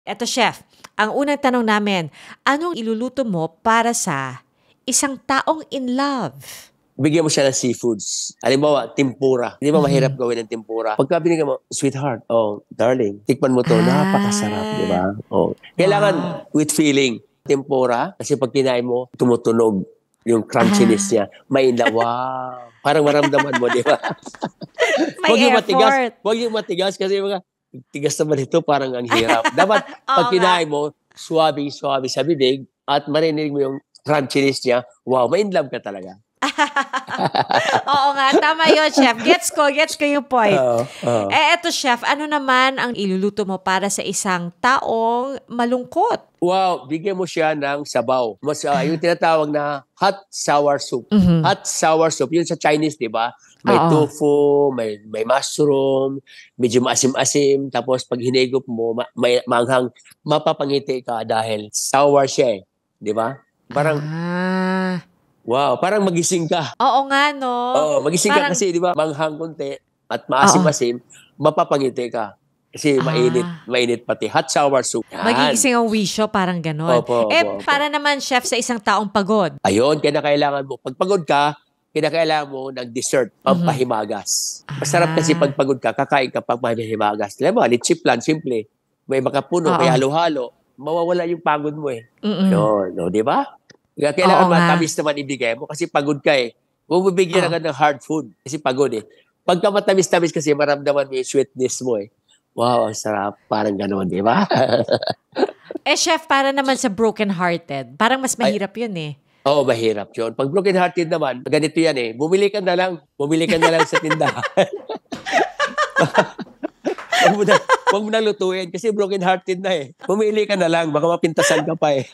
Eto chef, ang unang tanong namin, anong iluluto mo para sa isang taong in love? Bigyan mo siya ng seafoods. Halimbawa, tempura. Hindi ba mahirap Mhm. gawin ng tempura? Pagka binigyan mo, sweetheart, oh, darling, tikman mo to, napakasarap, di Ah, ba? Oh. wow. Kailangan with feeling. Tempura, kasi pag kinain mo, tumutunog yung crunchiness Ah, niya. Wow. Parang maramdaman mo, di ba? may Huwag yung matigas. effort. Huwag yung matigas kasi mga tigas naman ito, parang ang hirap. Dapat, pag Oo nga. kinain mo, suwabe-suwabe sa bibig at marinig mo yung crunchiness niya, wow, ma-in love ka talaga. Oo nga, tama yun, chef. Gets ko yung point. Oo, oo. Eto, chef, ano naman ang iluluto mo para sa isang taong malungkot? Wow, bigyan mo siya ng sabaw. Yung tinatawag na hot sour soup. Mhm. Hot sour soup, yun sa Chinese, di ba? May Oo. tofu, may mushroom, medyo maasim-asim. Tapos pag hinigop mo, may manghang, mapapangiti ka dahil sour siya eh. Di ba? Parang, Ah. wow, parang magising ka. Oo nga, no? Oo, magising ka Parang, kasi, di ba? Manghang konti at oo. maasim-asim, mapapangiti ka. Kasi mainit, Ah. mainit pati. Hot sour soup. Yan. Magigising ang wisyo, parang ganon. Opo, opo, opo. Para naman, chef, sa isang taong pagod. Ayun, kinakailangan mo. Pag pagod ka, kinakailangan mo ng dessert, Mhm. pampahimagas. Masarap kasi pag Ah. pagod ka, kakain ka pampahimagas. Alam mo, lechip plan, simple. May makapuno, Oo. kaya halo-halo, mawawala yung pagod mo eh. Mm. Ayun, no, di ba? Kaya Oo kailangan nga. matamis naman ibigay mo kasi pagod ka eh. Huwag mo bigyan Oo. agad ng hard food kasi pagod eh. Pagka matamis-tamis kasi maramdaman mo yung sweetness mo eh. Wow, ang sarap. Parang gano'n, di ba? Chef, para naman sa broken-hearted, parang mas Ay, mahirap yun eh. oo, mahirap yun. Pag broken-hearted naman, ganito yan eh. Bumili ka na lang sa tindahan. Wag mo na lutuin kasi broken-hearted na eh. Pumili ka na lang, baka mapintasan ka pa eh.